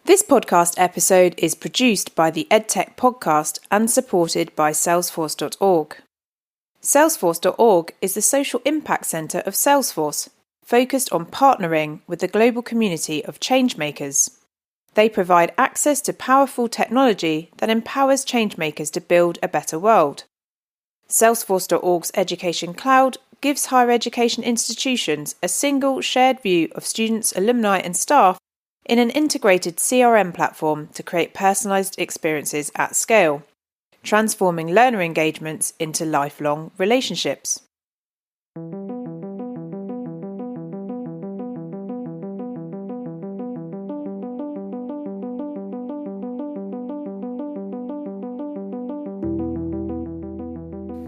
This podcast episode is produced by the Edtech podcast and supported by Salesforce.org. Salesforce.org is the social impact centre of Salesforce, focused on partnering with the global community of changemakers. They provide access to powerful technology that empowers changemakers to build a better world. Salesforce.org's Education Cloud gives higher education institutions a single shared view of students, alumni and staff in an integrated CRM platform to create personalised experiences at scale, transforming learner engagements into lifelong relationships.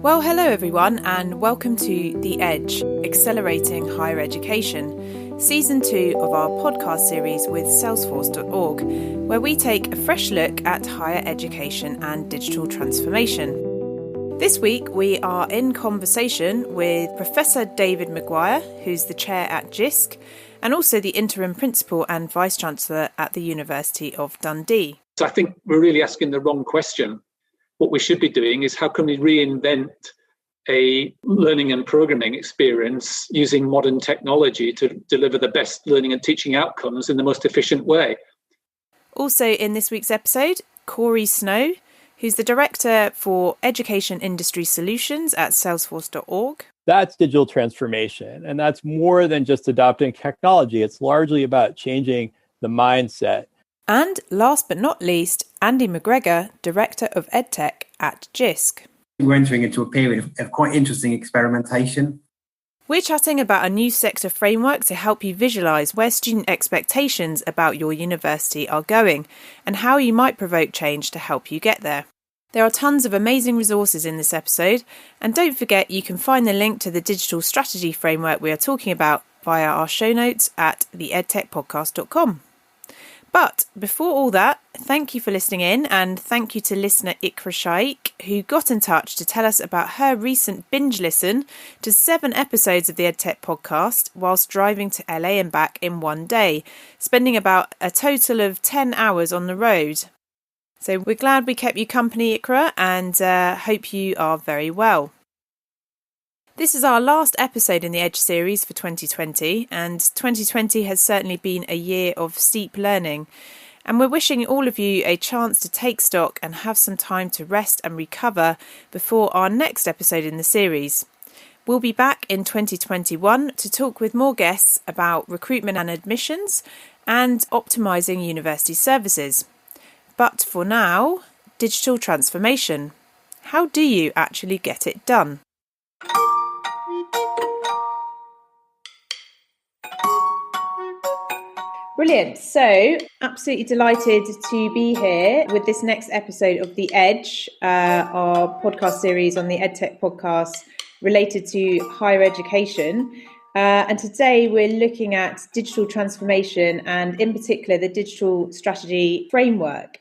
Well, hello everyone, and welcome to The Edge, Accelerating Higher Education, Season 2 of our podcast series with Salesforce.org, where we take a fresh look at higher education and digital transformation. This week we are in conversation with Professor David Maguire, who's the chair at Jisc, and also the interim principal and vice-chancellor at the University of Dundee. So I think we're really asking the wrong question. What we should be doing is how can we reinvent a learning and programming experience using modern technology to deliver the best learning and teaching outcomes in the most efficient way. Also in this week's episode, Corey Snow, who's the Director for Education Industry Solutions at Salesforce.org. That's digital transformation, and that's more than just adopting technology. It's largely about changing the mindset. And last but not least, Andy McGregor, Director of Edtech at Jisc. We're entering into a period of quite interesting experimentation. We're chatting about a new sector framework to help you visualise where student expectations about your university are going and how you might provoke change to help you get there. There are tons of amazing resources in this episode, and don't forget you can find the link to the digital strategy framework we are talking about via our show notes at theedtechpodcast.com. But before all that, thank you for listening in, and thank you to listener Ikra Shaikh, who got in touch to tell us about her recent binge listen to 7 episodes of the Edtech podcast whilst driving to LA and back in one day, spending about a total of 10 hours on the road. So we're glad we kept you company, Ikra, and hope you are very well. This is our last episode in the Edge series for 2020, and 2020 has certainly been a year of steep learning, and we're wishing all of you a chance to take stock and have some time to rest and recover before our next episode in the series. We'll be back in 2021 to talk with more guests about recruitment and admissions and optimising university services. But for now, digital transformation. How do you actually get it done? Brilliant. So, absolutely delighted to be here with this next episode of The Edge, our podcast series on the Edtech podcast related to higher education. And today we're looking at digital transformation and in particular the digital strategy framework.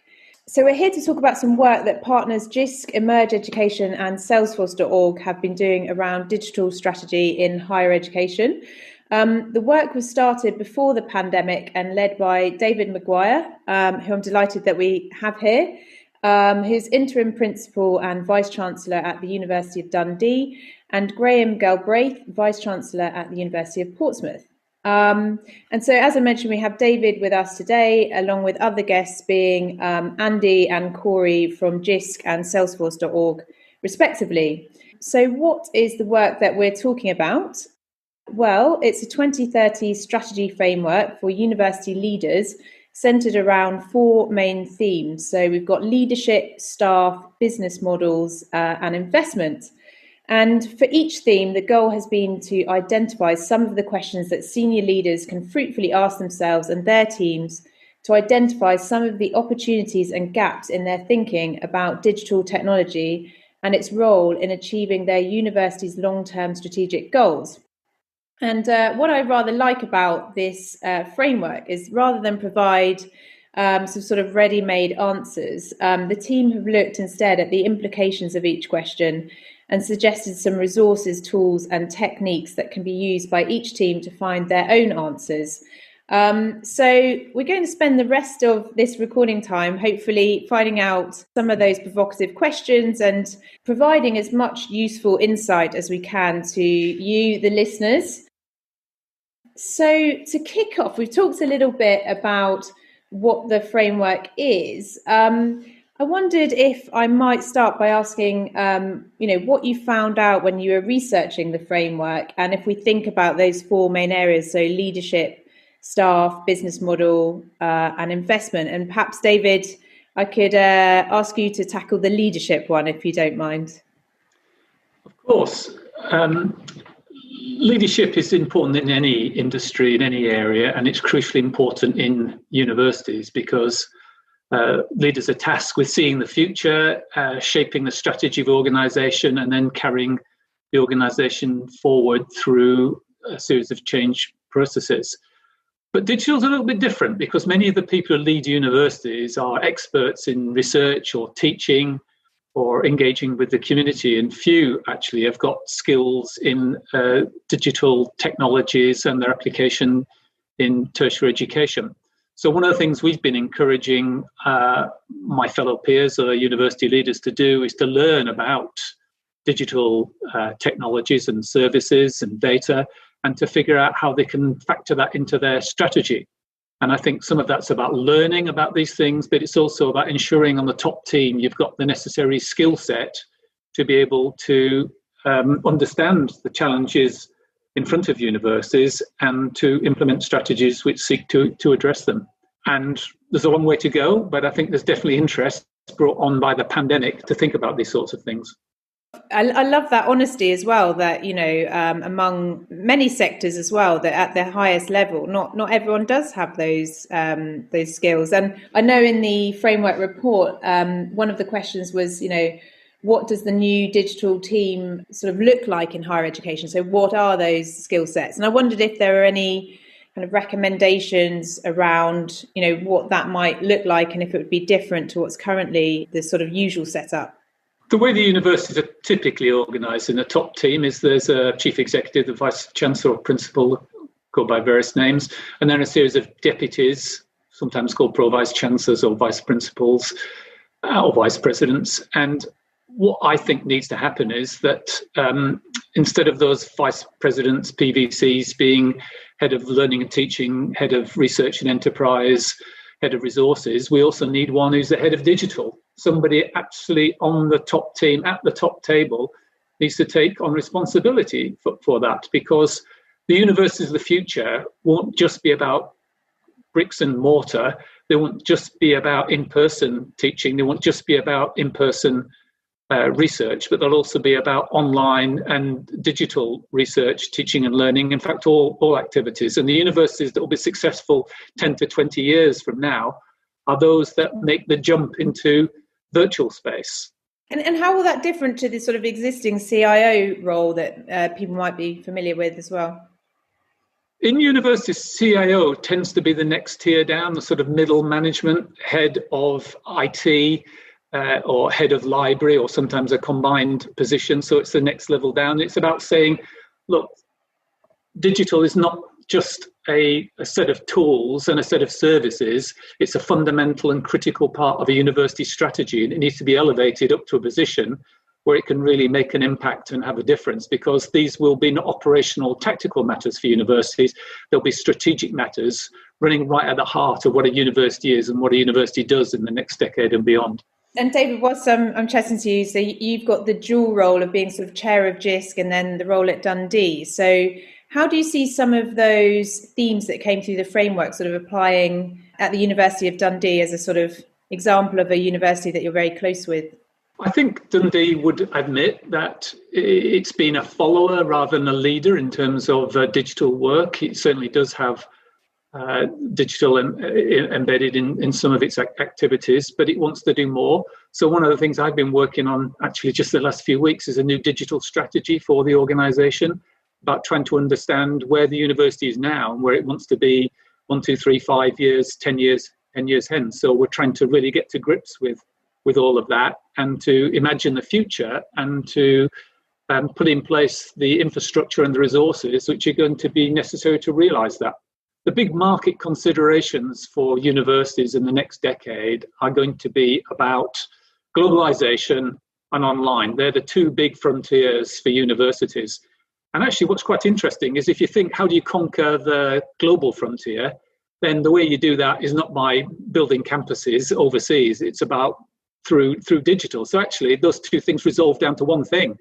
So we're here to talk about some work that partners Jisc, Emerge Education and Salesforce.org have been doing around digital strategy in higher education. The work was started before the pandemic and led by David Maguire, who I'm delighted that we have here, who's interim principal and vice-chancellor at the University of Dundee, and Graham Galbraith, vice-chancellor at the University of Portsmouth. And so, as I mentioned, we have David with us today, along with other guests being Andy and Corey from Jisc and Salesforce.org, respectively. So what is the work that we're talking about? Well, it's a 2030 strategy framework for university leaders centred around 4 main themes. So we've got leadership, staff, business models, and investment. And for each theme, the goal has been to identify some of the questions that senior leaders can fruitfully ask themselves and their teams to identify some of the opportunities and gaps in their thinking about digital technology and its role in achieving their university's long-term strategic goals. And what I rather like about this framework is rather than provide some sort of ready-made answers, the team have looked instead at the implications of each question and suggested some resources, tools and techniques that can be used by each team to find their own answers. So we're going to spend the rest of this recording time hopefully finding out some of those provocative questions and providing as much useful insight as we can to you, the listeners. So to kick off, we've talked a little bit about what the framework is. I wondered if I might start by asking, what you found out when you were researching the framework, and if we think about those four main areas, so leadership, staff, business model, and investment. And perhaps, David, I could ask you to tackle the leadership one, if you don't mind. Of course. Leadership is important in any industry, in any area, and it's crucially important in universities because leaders are tasked with seeing the future, shaping the strategy of organisation, and then carrying the organisation forward through a series of change processes. But digital is a little bit different because many of the people who lead universities are experts in research or teaching or engaging with the community, and few actually have got skills in digital technologies and their application in tertiary education. So one of the things we've been encouraging my fellow peers or university leaders to do is to learn about digital technologies and services and data, and to figure out how they can factor that into their strategy. And I think some of that's about learning about these things, but it's also about ensuring on the top team you've got the necessary skill set to be able to understand the challenges in front of universities and to implement strategies which seek to address them. And there's a long way to go, but I think there's definitely interest brought on by the pandemic to think about these sorts of things. I love that honesty as well, that, among many sectors as well, that at their highest level, not everyone does have those skills. And I know in the framework report, one of the questions was, what does the new digital team sort of look like in higher education? So what are those skill sets? And I wondered if there are any kind of recommendations around, what that might look like and if it would be different to what's currently the sort of usual setup. The way the universities are typically organised in a top team is there's a chief executive, the vice chancellor or principal, called by various names, and then a series of deputies, sometimes called pro-vice chancellors or vice principals or vice presidents. And what I think needs to happen is that instead of those vice presidents, PVCs, being head of learning and teaching, head of research and enterprise, head of resources, we also need one who's the head of digital. Somebody actually on the top team, at the top table, needs to take on responsibility for that, because the universities of the future won't just be about bricks and mortar. They won't just be about in-person teaching. They won't just be about in-person research, but they'll also be about online and digital research, teaching and learning, in fact, all activities. And the universities that will be successful 10 to 20 years from now are those that make the jump into virtual space. And how will that differ to the sort of existing CIO role that people might be familiar with as well? In universities, CIO tends to be the next tier down, the sort of middle management, head of IT, or head of library, or sometimes a combined position. So it's the next level down. It's about saying, look, digital is not just a set of tools and a set of services. It's a fundamental and critical part of a university strategy, and it needs to be elevated up to a position where it can really make an impact and have a difference, because these will be not operational tactical matters for universities. They'll be strategic matters running right at the heart of what a university is and what a university does in the next decade and beyond. And David, whilst I'm chatting to you, so you've got the dual role of being sort of chair of Jisc and then the role at Dundee. So how do you see some of those themes that came through the framework sort of applying at the University of Dundee as a sort of example of a university that you're very close with? I think Dundee would admit that it's been a follower rather than a leader in terms of digital work. It certainly does have digital embedded in some of its activities, but it wants to do more. So one of the things I've been working on actually just the last few weeks is a new digital strategy for the organisation, about trying to understand where the university is now and where it wants to be 1, 2, 3, 5 years, 10 years hence. So we're trying to really get to grips with all of that and to imagine the future and to put in place the infrastructure and the resources which are going to be necessary to realise that. The big market considerations for universities in the next decade are going to be about globalization and online. They're the two big frontiers for universities. And actually, what's quite interesting is if you think, how do you conquer the global frontier? Then the way you do that is not by building campuses overseas. It's about through digital. So actually, those two things resolve down to one thing.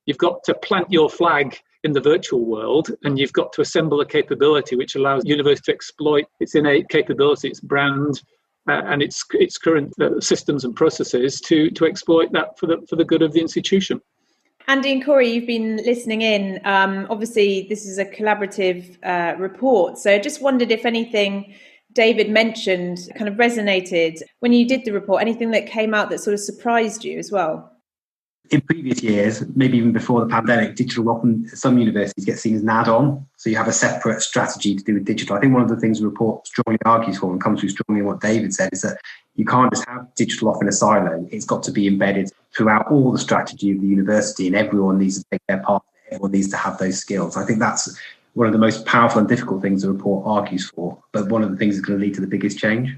You've got to plant your flag in the virtual world, and you've got to assemble a capability which allows university to exploit its innate capability, its brand, and its current systems and processes to exploit that for the good of the institution. Andy and Corey, you've been listening in. Obviously, this is a collaborative report. So I just wondered if anything David mentioned kind of resonated when you did the report, anything that came out that sort of surprised you as well? In previous years, maybe even before the pandemic, digital often, some universities get seen as an add-on. So you have a separate strategy to do with digital. I think one of the things the report strongly argues for, and comes through strongly in what David said, is that you can't just have digital off in a silo. It's got to be embedded throughout all the strategy of the university, and everyone needs to take their part. Everyone needs to have those skills. I think that's one of the most powerful and difficult things the report argues for, but one of the things that's going to lead to the biggest change.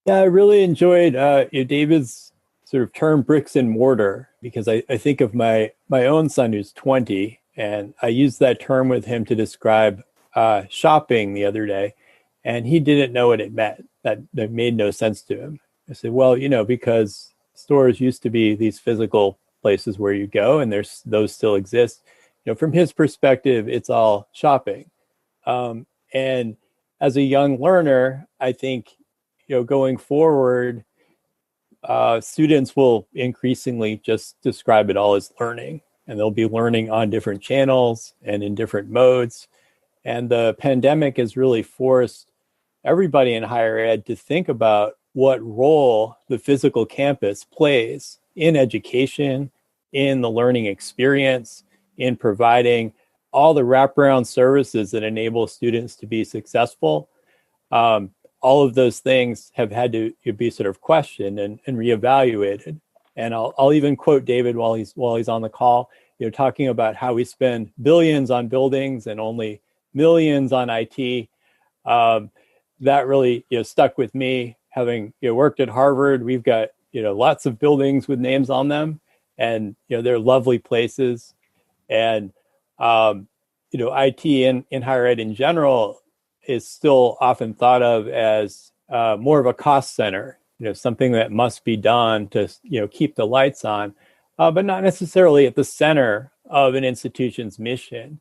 Yeah, I really enjoyed David's sort of term bricks and mortar, because I think of my own son who's 20, and I used that term with him to describe shopping the other day, and he didn't know what it meant. That made no sense to him. I said, well, because stores used to be these physical places where you go, and those still exist. From his perspective, it's all shopping. And as a young learner, I think, going forward, students will increasingly just describe it all as learning, and they'll be learning on different channels and in different modes. And the pandemic has really forced everybody in higher ed to think about what role the physical campus plays in education, in the learning experience, in providing all the wraparound services that enable students to be successful. All of those things have had to be sort of questioned and reevaluated. And I'll even quote David while he's on the call, talking about how we spend billions on buildings and only millions on IT. That really stuck with me. Having worked at Harvard, we've got lots of buildings with names on them, and they're lovely places. And IT in higher ed in general is still often thought of as more of a cost center, something that must be done to keep the lights on, but not necessarily at the center of an institution's mission.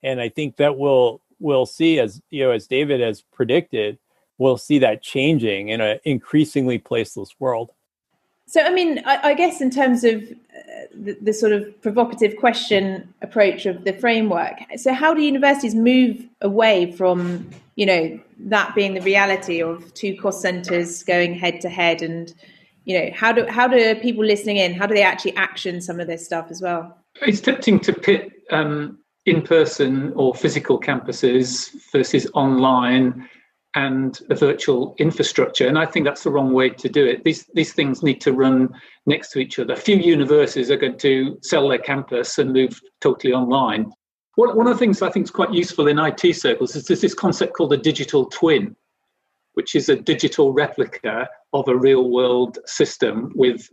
And I think that we'll see, as David has predicted, we'll see that changing in an increasingly placeless world. So, I mean, I guess in terms of the sort of provocative question approach of the framework, so how do universities move away from, that being the reality of two cost centers going head to head? And, how do people listening in, how do they actually action some of this stuff as well? It's tempting to pit in-person or physical campuses versus online and a virtual infrastructure. And I think that's the wrong way to do it. These things need to run next to each other. Few universities are going to sell their campus and move totally online. One of the things I think is quite useful in IT circles is there's this concept called a digital twin, which is a digital replica of a real-world system with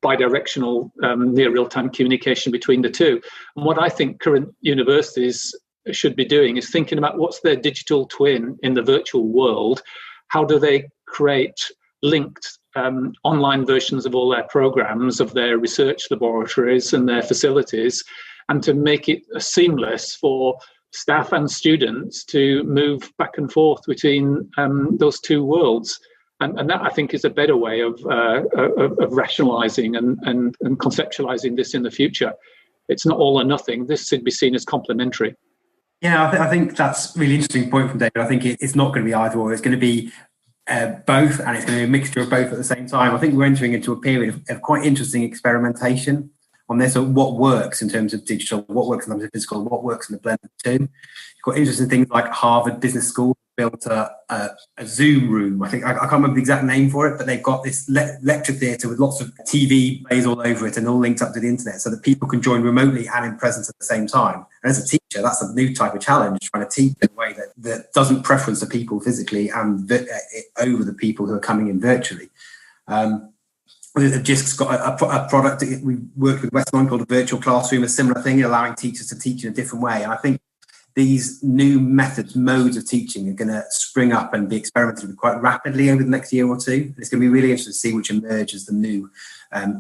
bidirectional near real-time communication between the two. And what I think current universities should be doing is thinking about what's their digital twin in the virtual world. How do they create linked online versions of all their programs, of their research laboratories and their facilities, and to make it seamless for staff and students to move back and forth between those two worlds. And that, I think, is a better way of rationalizing and conceptualizing this in the future. It's not all or nothing. This should be seen as complementary. Yeah, I think that's a really interesting point from David. I think it's not going to be either or. It's going to be both, and it's going to be a mixture of both at the same time. I think we're entering into a period of quite interesting experimentation on this, of what works in terms of digital, what works in terms of physical, what works in the blend of the two. You've got interesting things like Harvard Business School built a Zoom room. I can't remember the exact name for it, but they've got this lecture theatre with lots of TV plays all over it and all linked up to the internet so that people can join remotely and in presence at the same time. And as a teacher, that's a new type of challenge, trying to teach in a way that doesn't preference the people physically and over the people who are coming in virtually. Jisc's got a product that we worked with West London called a virtual classroom, a similar thing, allowing teachers to teach in a different way. And I think these new modes of teaching are going to spring up and be experimented with quite rapidly over the next year or two. And it's going to be really interesting to see which emerge as the new,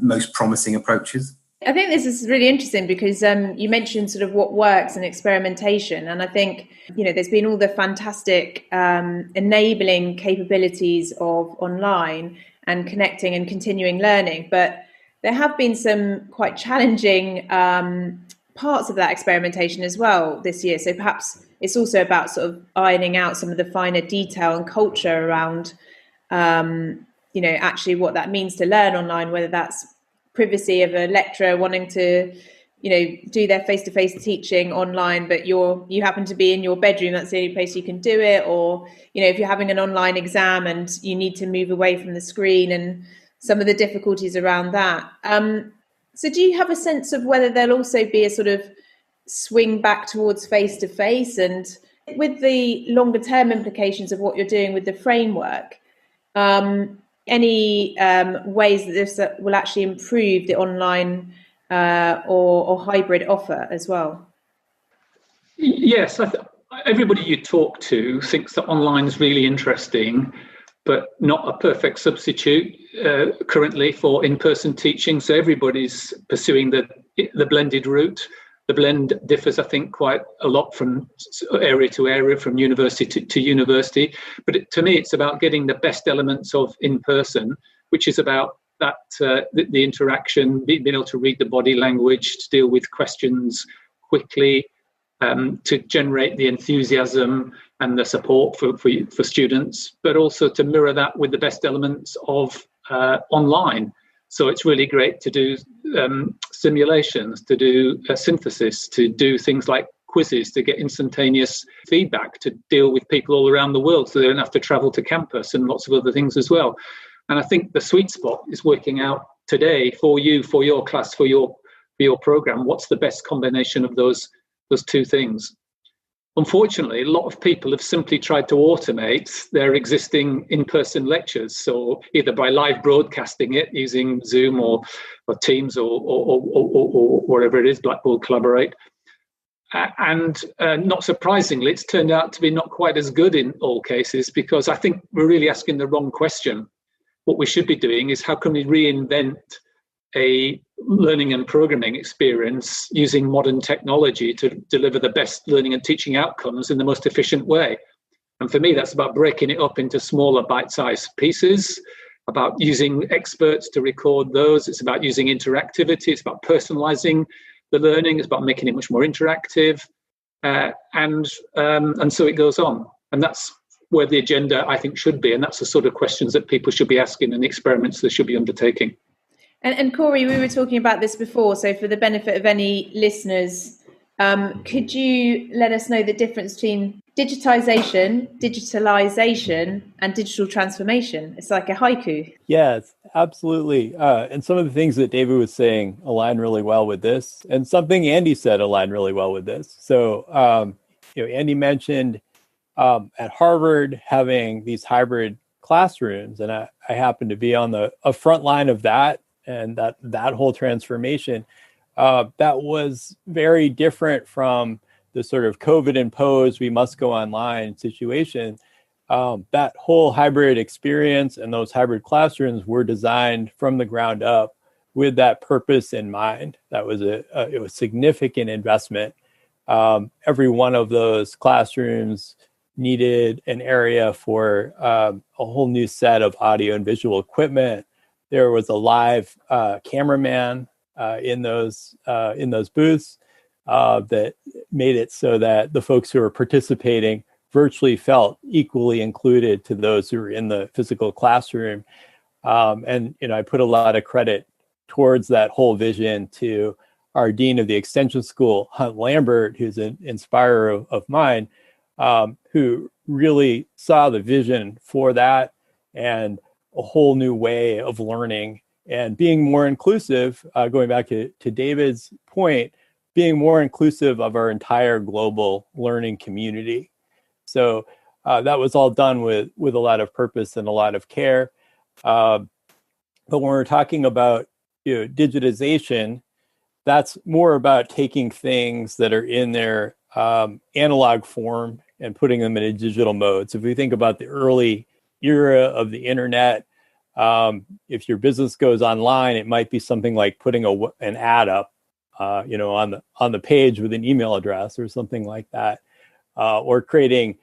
most promising approaches. I think this is really interesting because you mentioned sort of what works and experimentation. And I think, there's been all the fantastic enabling capabilities of online and connecting and continuing learning. But there have been some quite challenging parts of that experimentation as well this year. So perhaps it's also about sort of ironing out some of the finer detail and culture around, actually what that means to learn online, whether that's privacy of a lecturer wanting to, do their face-to-face teaching online, but you happen to be in your bedroom, that's the only place you can do it. Or, if you're having an online exam and you need to move away from the screen and some of the difficulties around that. So do you have a sense of whether there'll also be a sort of swing back towards face-to-face, and with the longer term implications of what you're doing with the framework, any ways that this will actually improve the online or hybrid offer as well? Yes, everybody you talk to thinks that online is really interesting, but not a perfect substitute currently for in-person teaching. So everybody's pursuing the blended route. The blend differs, I think, quite a lot from area to area, from university to university. But to me, it's about getting the best elements of in-person, which is about that the interaction, being able to read the body language, to deal with questions quickly, to generate the enthusiasm and the support for students, but also to mirror that with the best elements of online. So it's really great to do simulations, to do synthesis, to do things like quizzes, to get instantaneous feedback, to deal with people all around the world so they don't have to travel to campus, and lots of other things as well. And I think the sweet spot is working out today for you, for your class, for your program. What's the best combination of those two things? Unfortunately, a lot of people have simply tried to automate their existing in-person lectures. So either by live broadcasting it using Zoom or Teams or whatever it is, Blackboard Collaborate. And not surprisingly, it's turned out to be not quite as good in all cases, because I think we're really asking the wrong question. What we should be doing is, how can we reinvent a learning and programming experience using modern technology to deliver the best learning and teaching outcomes in the most efficient way? And for me, that's about breaking it up into smaller bite-sized pieces, about using experts to record those. It's about using interactivity. It's about personalizing the learning. It's about making it much more interactive. And so it goes on. And that's where the agenda, I think, should be. And that's the sort of questions that people should be asking and the experiments they should be undertaking. And Corey, we were talking about this before, so for the benefit of any listeners, could you let us know the difference between digitization, digitalization, and digital transformation? It's like a haiku. Yes, absolutely. And some of the things that David was saying align really well with this, and something Andy said aligned really well with this. So, Andy mentioned at Harvard having these hybrid classrooms, and I happen to be on a front line of that. And that whole transformation, that was very different from the sort of COVID imposed, we must go online situation. That whole hybrid experience and those hybrid classrooms were designed from the ground up with that purpose in mind. That was it was significant investment. Every one of those classrooms needed an area for a whole new set of audio and visual equipment. There was a live cameraman in those booths that made it so that the folks who were participating virtually felt equally included to those who were in the physical classroom. And I put a lot of credit towards that whole vision to our dean of the extension school, Hunt Lambert, who's an inspirer of mine, who really saw the vision for that and a whole new way of learning and being more inclusive, going back to David's point, being more inclusive of our entire global learning community. So that was all done with a lot of purpose and a lot of care. But when we're talking about digitization, that's more about taking things that are in their analog form and putting them in a digital mode. So if we think about the early era of the internet, if your business goes online, it might be something like putting an ad up, on the page with an email address or something like that, or creating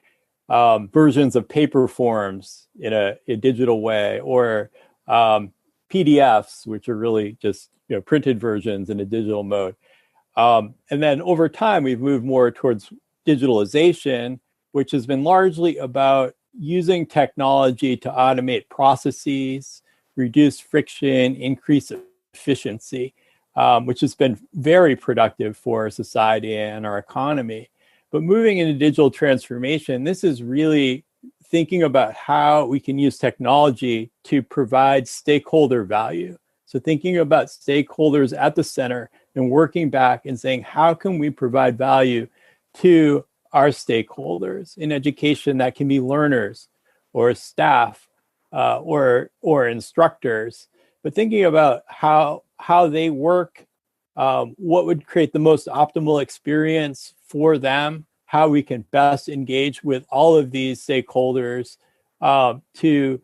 versions of paper forms in a digital way, or PDFs, which are really just printed versions in a digital mode. And then over time, we've moved more towards digitalization, which has been largely about using technology to automate processes, reduce friction, increase efficiency, which has been very productive for our society and our economy. But moving into digital transformation, this is really thinking about how we can use technology to provide stakeholder value. So thinking about stakeholders at the center and working back and saying, how can we provide value to our stakeholders in education? That can be learners or staff or instructors, but thinking about how they work, what would create the most optimal experience for them, how we can best engage with all of these stakeholders to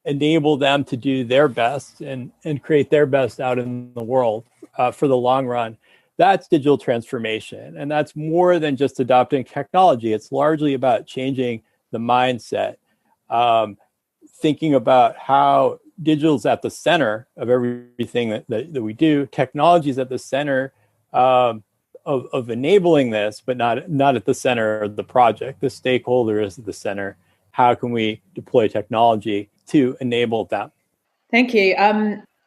enable them to do their best and create their best out in the world for the long run. That's digital transformation. And that's more than just adopting technology. It's largely about changing the mindset, thinking about how digital is at the center of everything that we do. Technology is at the center of enabling this, but not at the center of the project. The stakeholder is at the center. How can we deploy technology to enable them? Thank you.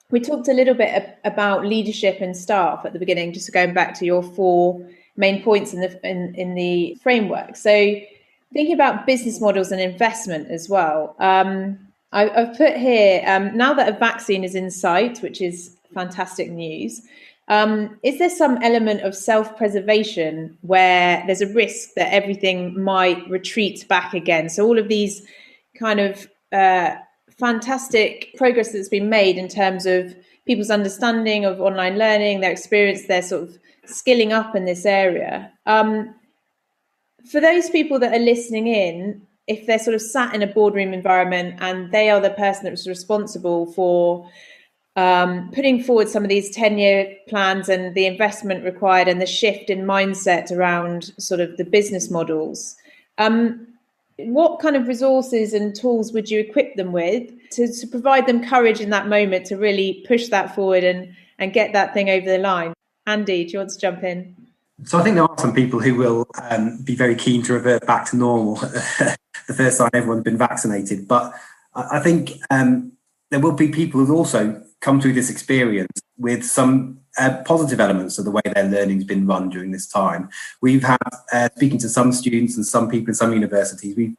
We talked a little bit about leadership and staff at the beginning, just going back to your 4 main points in the framework. So thinking about business models and investment as well. I've put here, now that a vaccine is in sight, which is fantastic news, is there some element of self-preservation where there's a risk that everything might retreat back again? So all of these kind of fantastic progress that's been made in terms of people's understanding of online learning, their experience, their sort of skilling up in this area. For those people that are listening in, if they're sort of sat in a boardroom environment and they are the person that was responsible for putting forward some of these 10-year plans and the investment required and the shift in mindset around sort of the business models, what kind of resources and tools would you equip them with to provide them courage in that moment to really push that forward and get that thing over the line? Andy, do you want to jump in? So I think there are some people who will be very keen to revert back to normal the first time everyone's been vaccinated. But I think there will be people who also come through this experience with some positive elements of the way their learning's been run during this time. We've had, speaking to some students and some people in some universities, we've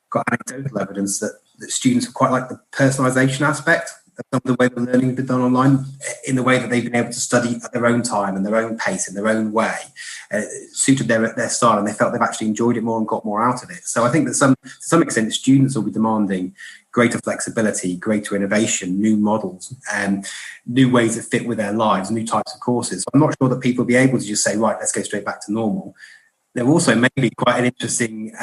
got anecdotal evidence that students quite like the personalisation aspect of some of the way the learning has been done online, in the way that they've been able to study at their own time and their own pace, in their own way. It suited their style, and they felt they've actually enjoyed it more and got more out of it. So I think that to some extent, students will be demanding greater flexibility, greater innovation, new models, and new ways that fit with their lives, new types of courses. So I'm not sure that people will be able to just say, right, let's go straight back to normal. There also may be quite an interesting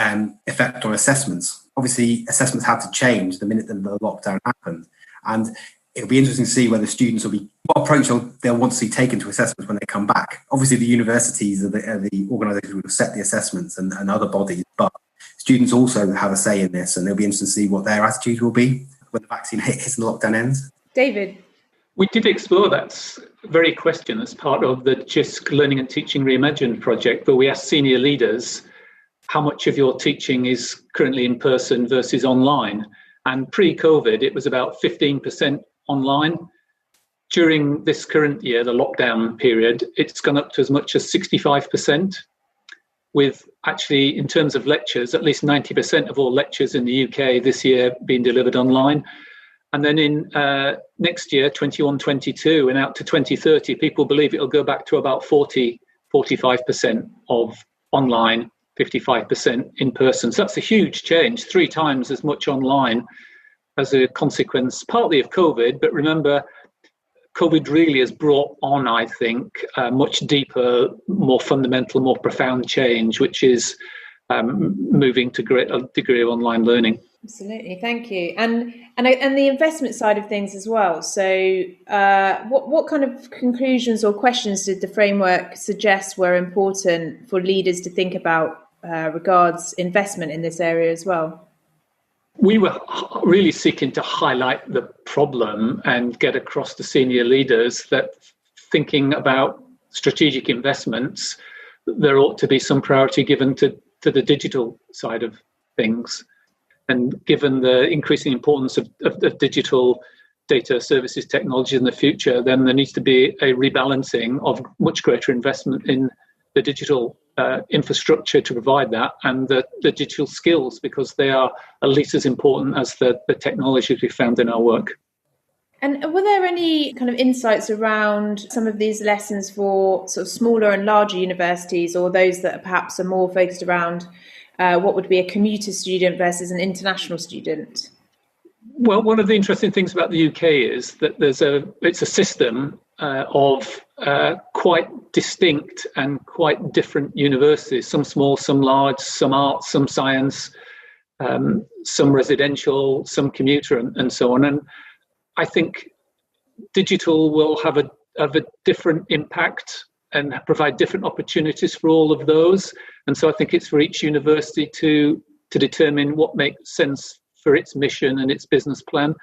effect on assessments. Obviously, assessments had to change the minute that the lockdown happened. And it'll be interesting to see whether students will be, what approach they'll want to see taken to assessments when they come back. Obviously, the universities are the organisations who will set the assessments and other bodies, but students also have a say in this, and it'll be interesting to see what their attitudes will be when the vaccine hits and the lockdown ends. David? We did explore that very question as part of the Jisc Learning and Teaching Reimagined project, where we asked senior leaders how much of your teaching is currently in person versus online. And pre-COVID, it was about 15% online. During this current year, the lockdown period, it's gone up to as much as 65%. with actually, in terms of lectures, at least 90% of all lectures in the UK this year being delivered online. And then in next year, 21-22, and out to 2030, people believe it'll go back to about 45% of online, 55% in person. So that's a huge change, 3 times as much online as a consequence, partly of COVID. But remember, COVID really has brought on, I think, a much deeper, more fundamental, more profound change, which is moving to a degree of online learning. Absolutely, thank you. And the investment side of things as well. So what kind of conclusions or questions did the framework suggest were important for leaders to think about regards investment in this area as well? We were really seeking to highlight the problem and get across to senior leaders that thinking about strategic investments, there ought to be some priority given to the digital side of things. And given the increasing importance of digital data services technology in the future, then there needs to be a rebalancing of much greater investment in the digital infrastructure to provide that, and the digital skills, because they are at least as important as the technologies we found in our work. And were there any kind of insights around some of these lessons for sort of smaller and larger universities, or those that perhaps are more focused around what would be a commuter student versus an international student? Well, one of the interesting things about the UK is that it's a system of quite distinct and quite different universities, some small, some large, some arts, some science, some residential, some commuter, and so on. And I think digital will have a different impact and provide different opportunities for all of those. And so I think it's for each university to determine what makes sense for its mission and its business plan.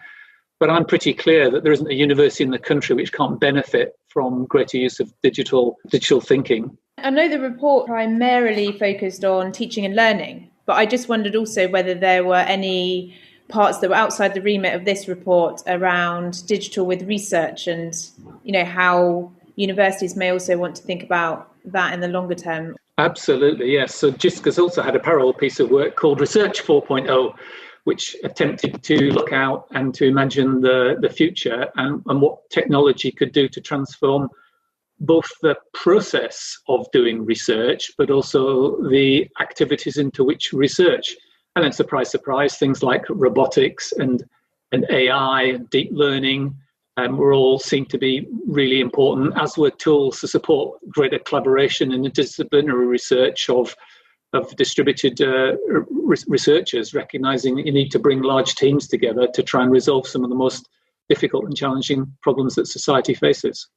But I'm pretty clear that there isn't a university in the country which can't benefit from greater use of digital thinking. I know the report primarily focused on teaching and learning, but I just wondered also whether there were any parts that were outside the remit of this report around digital with research, and how universities may also want to think about that in the longer term. Absolutely, yes. So Jisc has also had a parallel piece of work called Research 4.0, which attempted to look out and to imagine the future and what technology could do to transform both the process of doing research, but also the activities into which research. And then, surprise, surprise, things like robotics and AI and deep learning were all seen to be really important, as were tools to support greater collaboration in interdisciplinary research of distributed researchers, recognizing that you need to bring large teams together to try and resolve some of the most difficult and challenging problems that society faces.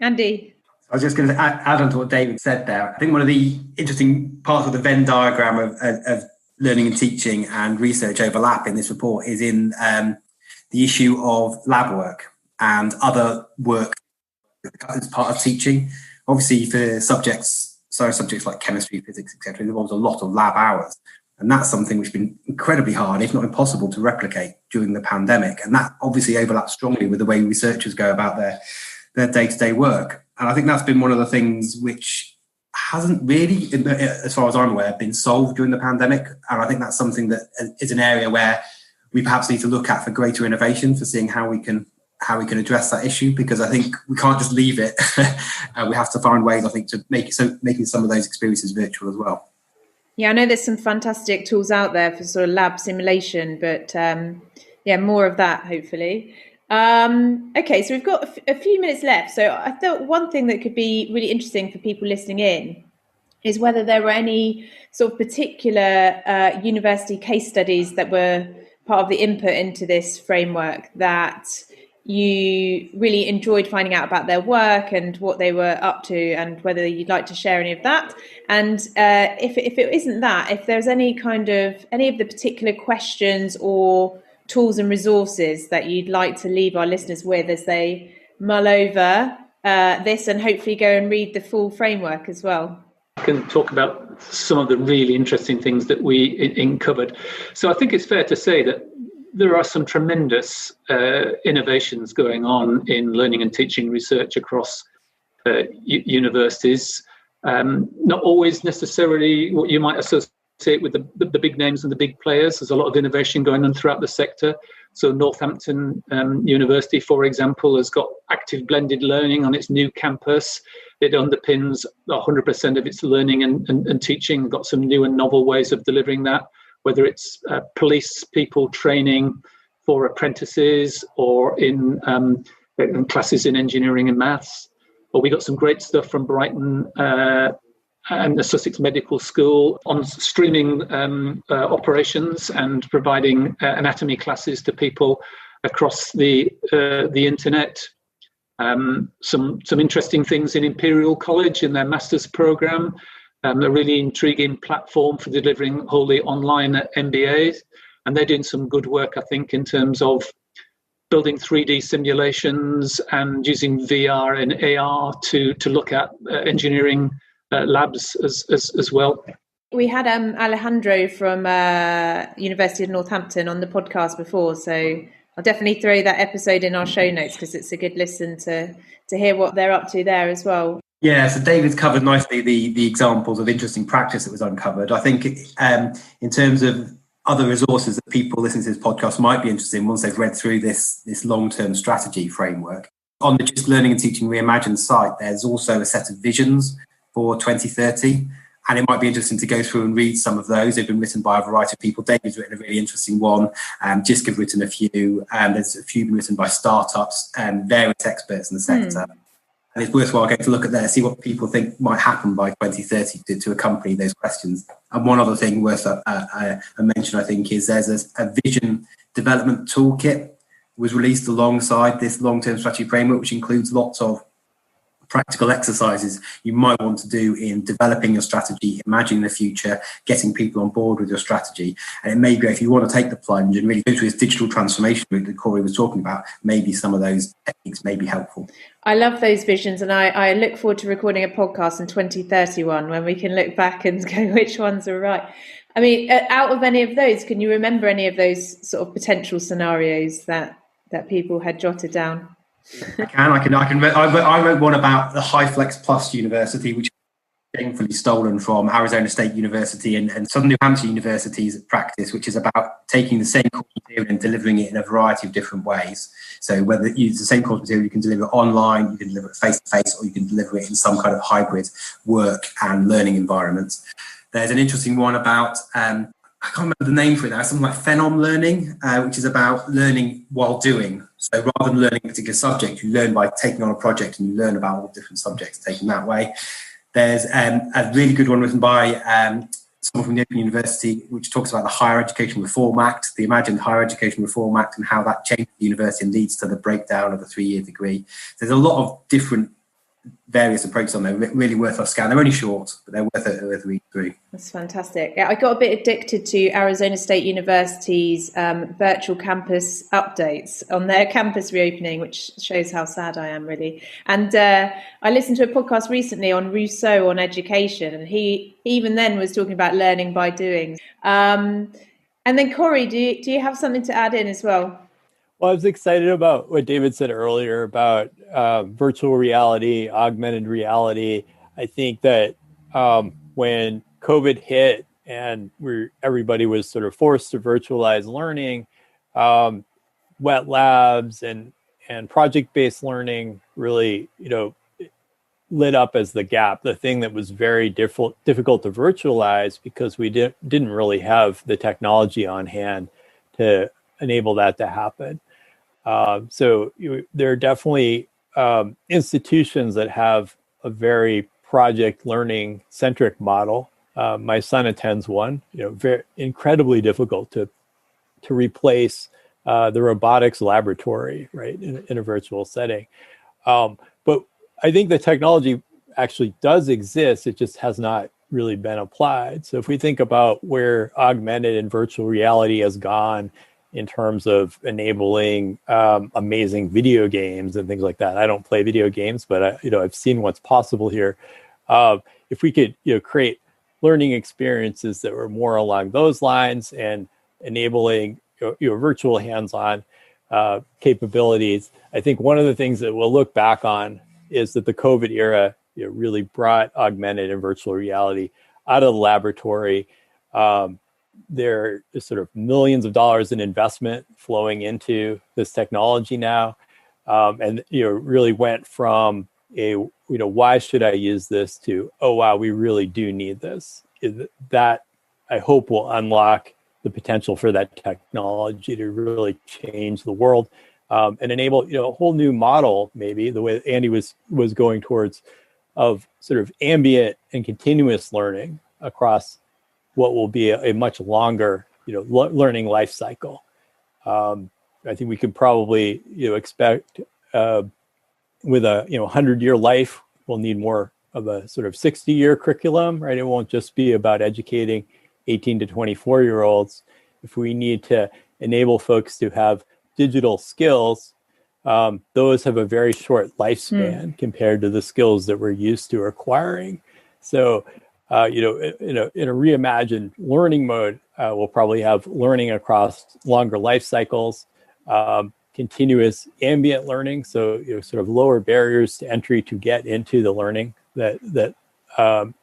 Andy? I was just going to add on to what David said there. I think one of the interesting parts of the Venn diagram of learning and teaching and research overlap in this report is in the issue of lab work and other work as part of teaching. Obviously, for subjects like chemistry, physics, etc., it involves a lot of lab hours. And that's something which has been incredibly hard, if not impossible, to replicate during the pandemic. And that obviously overlaps strongly with the way researchers go about their day-to-day work. And I think that's been one of the things which hasn't really, as far as I'm aware, been solved during the pandemic. And I think that's something that is an area where we perhaps need to look at for greater innovation, for seeing how we can address that issue, because I think we can't just leave it. We have to find ways, I think, to making some of those experiences virtual as well. Yeah, I know there's some fantastic tools out there for sort of lab simulation, but more of that, hopefully. Okay, so we've got a few minutes left. So I thought one thing that could be really interesting for people listening in is whether there were any sort of particular university case studies that were part of the input into this framework that you really enjoyed finding out about their work and what they were up to, and whether you'd like to share any of that. And if it isn't that, if there's any of the particular questions or tools and resources that you'd like to leave our listeners with as they mull over this and hopefully go and read the full framework as well. I can talk about some of the really interesting things that we uncovered. So I think it's fair to say that there are some tremendous innovations going on in learning and teaching research across universities. Not always necessarily what you might associate with the big names and the big players. There's a lot of innovation going on throughout the sector. So Northampton University, for example, has got active blended learning on its new campus. It underpins 100% of its learning and teaching. Got some new and novel ways of delivering that, whether it's police people training for apprentices or in classes in engineering and maths. Or we got some great stuff from Brighton and the Sussex Medical School on streaming operations and providing anatomy classes to people across the internet. Some interesting things in Imperial College in their master's program, a really intriguing platform for delivering wholly online MBAs. And they're doing some good work, I think, in terms of building 3D simulations and using VR and AR to look at engineering labs as well. We had Alejandro from University of Northampton on the podcast before, so I'll definitely throw that episode in our show notes because it's a good listen to hear what they're up to there as well. Yeah, so David's covered nicely the examples of interesting practice that was uncovered. I think in terms of other resources that people listening to this podcast might be interested in once they've read through this long-term strategy framework. On the Jisc Learning and Teaching Reimagined site, there's also a set of visions for 2030, and it might be interesting to go through and read some of those. They've been written by a variety of people. David's written a really interesting one. Jisc have written a few, and there's a few been written by startups and various experts in the sector. And it's worthwhile going to look at there, see what people think might happen by 2030 to accompany those questions. And one other thing worth a mention, I think, is there's a vision development toolkit was released alongside this long-term strategy framework, which includes lots of practical exercises you might want to do in developing your strategy, imagining the future, getting people on board with your strategy. And it may be, if you want to take the plunge and really go through this digital transformation route that Corey was talking about, maybe some of those techniques may be helpful. I love those visions, and I look forward to recording a podcast in 2031 when we can look back and go, which ones are right? I mean, out of any of those, can you remember any of those sort of potential scenarios that people had jotted down? I wrote one about the HighFlex Plus University, which is shamefully stolen from Arizona State University and Southern New Hampshire University's practice, which is about taking the same course material and delivering it in a variety of different ways. So whether you use the same course material, you can deliver it online, you can deliver it face-to-face, or you can deliver it in some kind of hybrid work and learning environment. There's an interesting one about I can't remember the name for it now, something like phenom learning, which is about learning while doing. So rather than learning a particular subject, you learn by taking on a project and you learn about all different subjects taken that way. There's a really good one written by someone from the Open University, which talks about the Higher Education Reform Act, the imagined Higher Education Reform Act, and how that changes the university and leads to the breakdown of the 3-year degree. There's a lot of different various approaches on there, really worth a scan. They're only short, but they're worth a read through. That's fantastic. Yeah, I got a bit addicted to Arizona State University's virtual campus updates on their campus reopening, which shows how sad I am, really. And I listened to a podcast recently on Rousseau on education, and he even then was talking about learning by doing. And then Corey, do you have something to add in as well? Well, I was excited about what David said earlier about virtual reality, augmented reality. I think that when COVID hit and everybody was sort of forced to virtualize learning, wet labs and project-based learning really, lit up as the gap, the thing that was very difficult to virtualize because we didn't really have the technology on hand to enable that to happen. So there are definitely institutions that have a very project learning centric model. My son attends one, very incredibly difficult to replace the robotics laboratory, right, in a virtual setting. But I think the technology actually does exist. It just has not really been applied. So if we think about where augmented and virtual reality has gone in terms of enabling amazing video games and things like that. I don't play video games, but I've seen what's possible here. If we could create learning experiences that were more along those lines and enabling virtual hands-on capabilities, I think one of the things that we'll look back on is that the COVID era really brought augmented and virtual reality out of the laboratory. There is sort of millions of dollars in investment flowing into this technology now. And, really went from why should I use this to, oh, wow, we really do need this. That I hope will unlock the potential for that technology to really change the world and enable, a whole new model, maybe the way that Andy was going towards, of sort of ambient and continuous learning across what will be a much longer, learning life cycle. I think we could probably, expect with a 100-year life, we'll need more of a sort of 60-year curriculum, right? It won't just be about educating 18 to 24-year-olds. If we need to enable folks to have digital skills, those have a very short lifespan compared to the skills that we're used to acquiring. So, in a reimagined learning mode, we'll probably have learning across longer life cycles, continuous ambient learning, so sort of lower barriers to entry to get into the learning that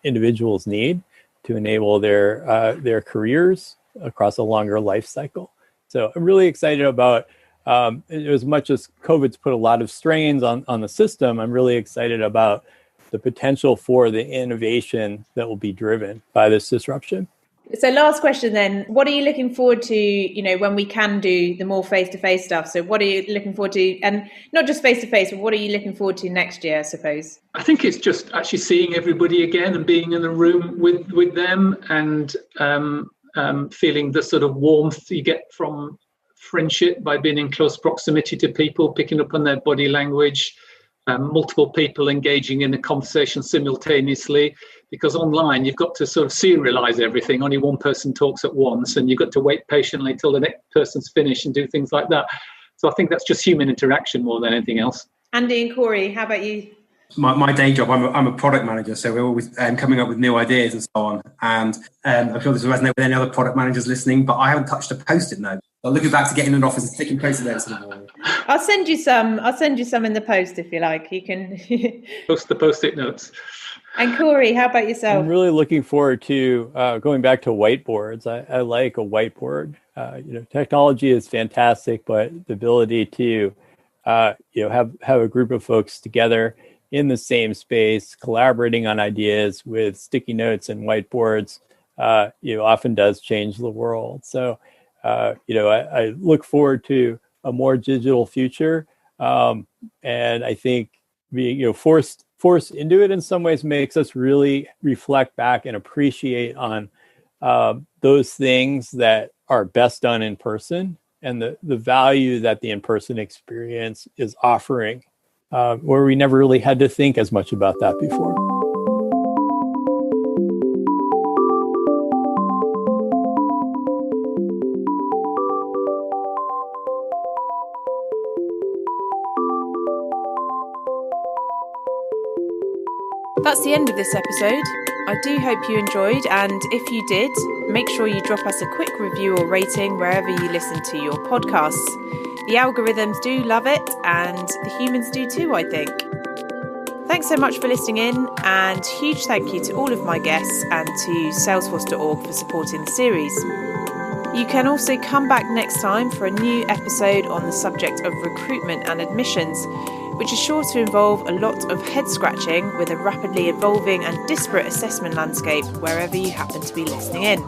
individuals need to enable their careers across a longer life cycle. So I'm really excited about, as much as COVID's put a lot of strains on the system, I'm really excited about the potential for the innovation that will be driven by this disruption. So last question then, what are you looking forward to, when we can do the more face-to-face stuff? So what are you looking forward to? And not just face-to-face, but what are you looking forward to next year, I suppose? I think it's just actually seeing everybody again and being in the room with them and feeling the sort of warmth you get from friendship by being in close proximity to people, picking up on their body language, multiple people engaging in a conversation simultaneously, because online you've got to sort of serialize everything. Only one person talks at once and you've got to wait patiently till the next person's finished and do things like that. So I think that's just human interaction more than anything else. Andy and Corey, how about you? My day job, I'm a product manager, so we're always coming up with new ideas and so on. And I'm sure this will resonate with any other product managers listening, but I haven't touched a Post-it note. I'm looking back to getting in an office and sticking Post-it notes in the morning. I'll send you some in the post if you like. You can post the Post-it notes. And Corey, how about yourself? I'm really looking forward to going back to whiteboards. I like a whiteboard. Technology is fantastic, but the ability to have a group of folks together in the same space, collaborating on ideas with sticky notes and whiteboards, often does change the world. So, I look forward to a more digital future, and I think being forced into it in some ways makes us really reflect back and appreciate on those things that are best done in person and the value that the in-person experience is offering, where we never really had to think as much about that before. That's the end of this episode. I do hope you enjoyed, and if you did, make sure you drop us a quick review or rating wherever you listen to your podcasts. The algorithms do love it, and the humans do too, I think. Thanks so much for listening in, and huge thank you to all of my guests and to Salesforce.org for supporting the series. You can also come back next time for a new episode on the subject of recruitment and admissions, which is sure to involve a lot of head scratching with a rapidly evolving and disparate assessment landscape wherever you happen to be listening in.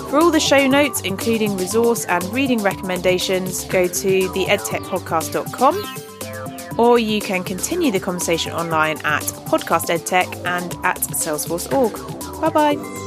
For all the show notes, including resource and reading recommendations, go to theedtechpodcast.com, or you can continue the conversation online at Podcast Edtech and at Salesforce.org. Bye-bye.